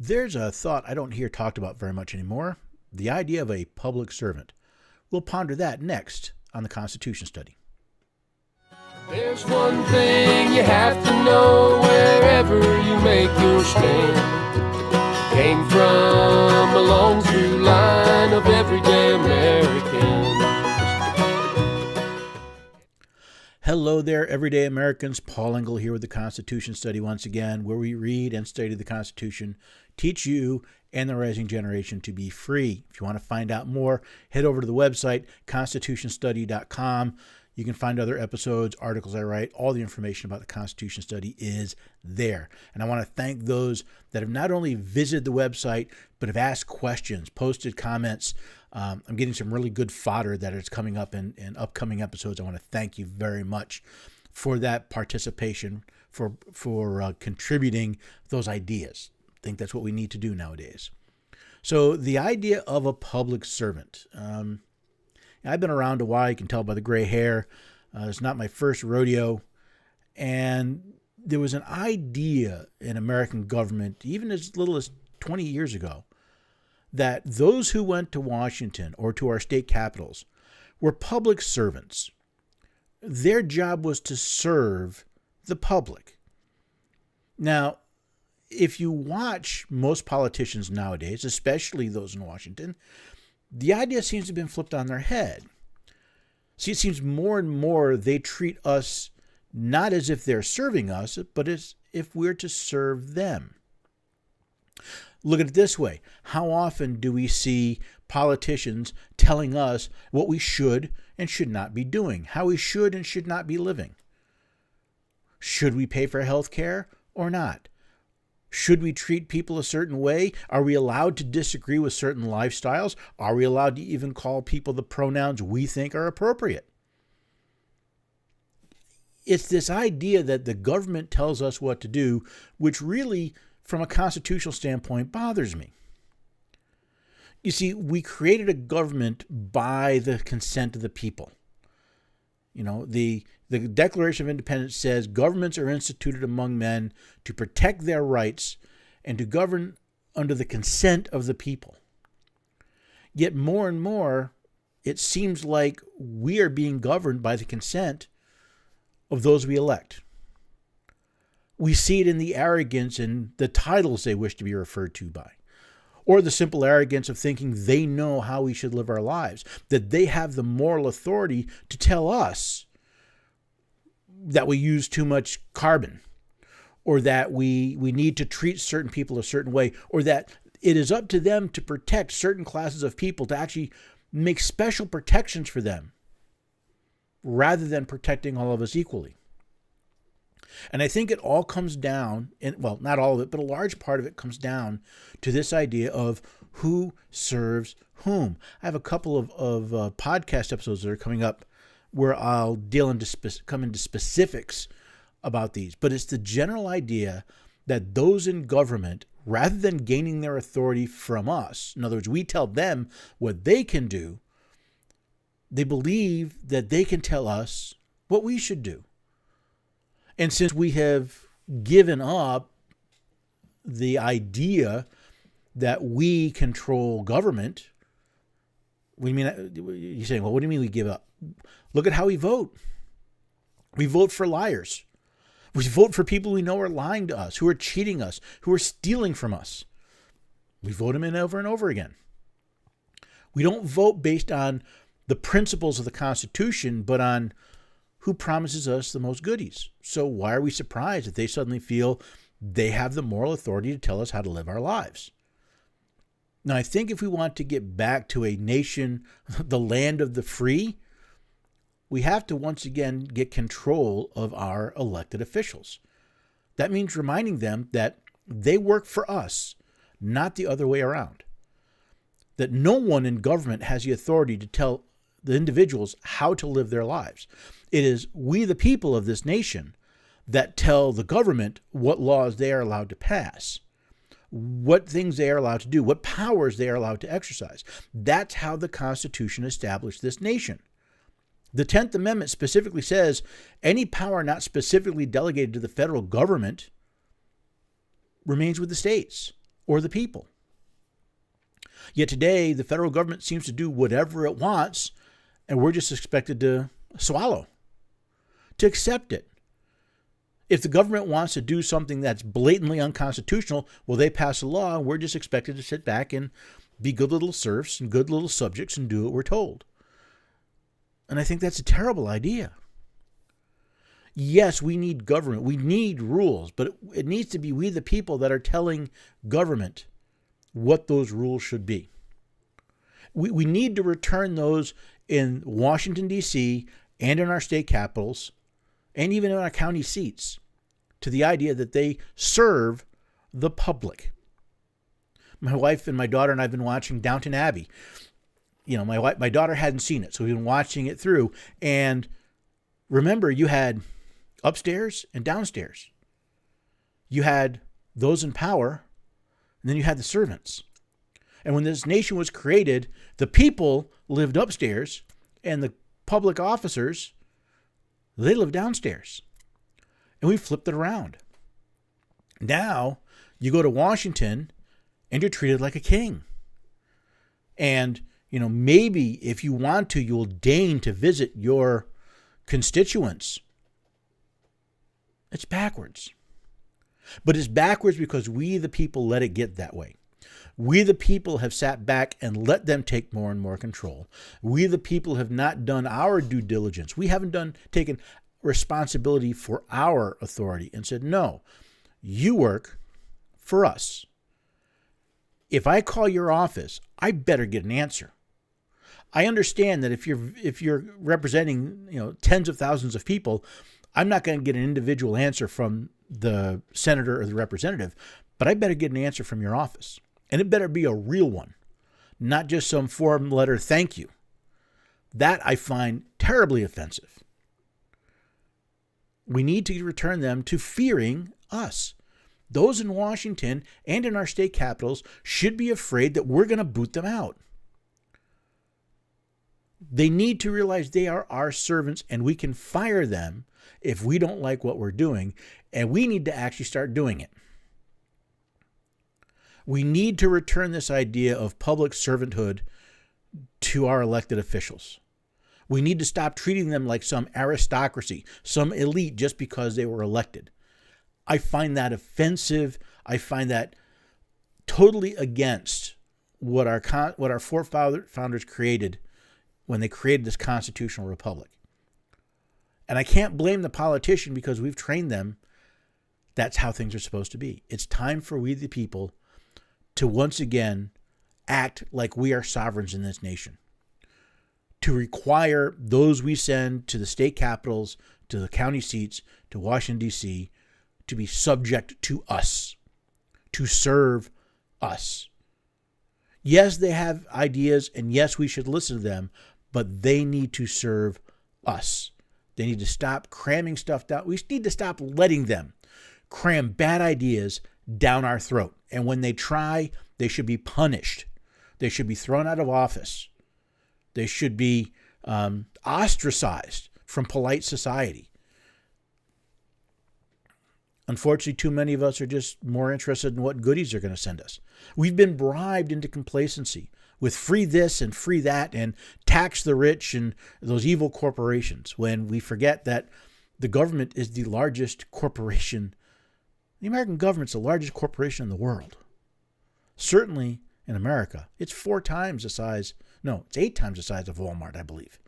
There's a thought I don't hear talked about very much anymore, the idea of a public servant. We'll ponder that next on the Constitution Study. There's one thing you have to know wherever you make your stand. Came from a long through line of everyday Americans. Hello there, everyday Americans. Paul Engel here with the Constitution Study once again, where we read and study the Constitution, teach you and the rising generation to be free. If you want to find out more, head over to the website, constitutionstudy.com. You can find other episodes, articles I write. All the information about the Constitution Study is there. And I want to thank those that have not only visited the website, but have asked questions, posted comments. I'm getting some really good fodder that is coming up in upcoming episodes. I want to thank you very much for that participation, for contributing those ideas. I think that's what we need to do nowadays. So the idea of a public servant. I've been around a while. You can tell by the gray hair. It's not my first rodeo. And there was an idea in American government, even as little as 20 years ago, that those who went to Washington or to our state capitals were public servants. Their job was to serve the public. Now, if you watch most politicians nowadays, especially those in Washington, the idea seems to have been flipped on their head. See, it seems more and more they treat us not as if they're serving us, but as if we're to serve them. Look at it this way. How often do we see politicians telling us what we should and should not be doing, how we should and should not be living? Should we pay for health care or not? Should we treat people a certain way? Are we allowed to disagree with certain lifestyles? Are we allowed to even call people the pronouns we think are appropriate? It's this idea that the government tells us what to do, which really, from a constitutional standpoint, bothers me. You see, we created a government by the consent of the people. You know, the Declaration of Independence says governments are instituted among men to protect their rights and to govern under the consent of the people. Yet more and more, it seems like we are being governed by the consent of those we elect. We see it in the arrogance in the titles they wish to be referred to by, or the simple arrogance of thinking they know how we should live our lives, that they have the moral authority to tell us that we use too much carbon, or that we need to treat certain people a certain way, or that it is up to them to protect certain classes of people, to actually make special protections for them, rather than protecting all of us equally. And I think it all comes down, well, not all of it, but a large part of it comes down to this idea of who serves whom. I have a couple of podcast episodes that are coming up where I'll come into specifics about these. But it's the general idea that those in government, rather than gaining their authority from us, in other words, we tell them what they can do, they believe that they can tell us what we should do. And since we have given up the idea that we control government, you're saying, well, what do you mean we give up? Look at how we vote. We vote for liars. We vote for people we know are lying to us, who are cheating us, who are stealing from us. We vote them in over and over again. We don't vote based on the principles of the Constitution, but on who promises us the most goodies. So why are we surprised that they suddenly feel they have the moral authority to tell us how to live our lives? Now, I think if we want to get back to a nation, the land of the free, we have to once again get control of our elected officials. That means reminding them that they work for us, not the other way around. That no one in government has the authority to tell the individuals how to live their lives. It is we, the people of this nation, that tell the government what laws they are allowed to pass, what things they are allowed to do, what powers they are allowed to exercise. That's how the Constitution established this nation. The 10th Amendment specifically says any power not specifically delegated to the federal government remains with the states or the people. Yet today, the federal government seems to do whatever it wants, and we're just expected to swallow, to accept it. If the government wants to do something that's blatantly unconstitutional, well, they pass a law, and we're just expected to sit back and be good little serfs and good little subjects and do what we're told. And I think that's a terrible idea. Yes, we need government. We need rules, but it needs to be we the people that are telling government what those rules should be. We need to return those in Washington, D.C., and in our state capitals, and even in our county seats, to the idea that they serve the public. My wife and my daughter and I have been watching Downton Abbey. My daughter hadn't seen it, so we've been watching it through. And remember, you had upstairs and downstairs. You had those in power, and then you had the servants. And when this nation was created, the people lived upstairs, and the public officers, they lived downstairs. And we flipped it around. Now, you go to Washington, and you're treated like a king. And, maybe if you want to, you'll deign to visit your constituents. It's backwards. But it's backwards because we, the people, let it get that way. We, the people, have sat back and let them take more and more control. We, the people, have not done our due diligence. We haven't taken responsibility for our authority and said, no, you work for us. If I call your office, I better get an answer. I understand that if you're representing, tens of thousands of people, I'm not going to get an individual answer from the senator or the representative, but I better get an answer from your office. And it better be a real one, not just some form letter thank you. That I find terribly offensive. We need to return them to fearing us. Those in Washington and in our state capitals should be afraid that we're going to boot them out. They need to realize they are our servants, and we can fire them if we don't like what we're doing, and we need to actually start doing it. We need to return this idea of public servanthood to our elected officials. We need to stop treating them like some aristocracy, some elite just because they were elected. I find that offensive. I find that totally against what our forefathers created when they created this constitutional republic. And I can't blame the politician because we've trained them. That's how things are supposed to be. It's time for we the people to once again act like we are sovereigns in this nation. To require those we send to the state capitals, to the county seats, to Washington, D.C., to be subject to us, to serve us. Yes, they have ideas, and yes, we should listen to them, but they need to serve us. They need to stop cramming stuff down. We need to stop letting them cram bad ideas down our throat. And when they try, they should be punished. They should be thrown out of office. They should be ostracized from polite society. Unfortunately, too many of us are just more interested in what goodies they're going to send us. We've been bribed into complacency with free this and free that and tax the rich and those evil corporations when we forget that the government is the largest corporation. The American government's the largest corporation in the world. Certainly in America. It's 8 times the size of Walmart, I believe.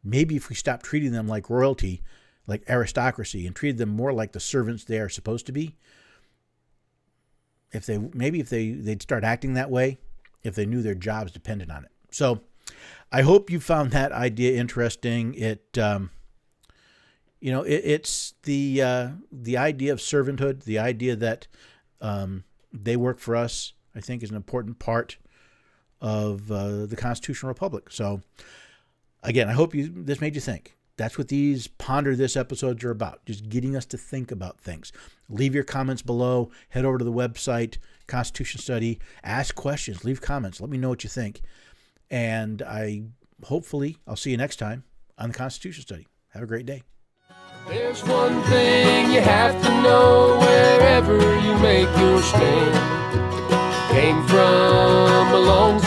Maybe if we stop treating them like royalty, like aristocracy, and treated them more like the servants they are supposed to be, if they'd start acting that way, if they knew their jobs depended on it. So I hope you found that idea interesting. It's the idea of servanthood, the idea that they work for us, I think is an important part of the constitutional republic. So again, I hope this made you think. That's what these Ponder This episodes are about, just getting us to think about things. Leave your comments below. Head over to the website, Constitution Study. Ask questions. Leave comments. Let me know what you think. And hopefully I'll see you next time on the Constitution Study. Have a great day. There's one thing you have to know wherever you you make your stand. Came from a long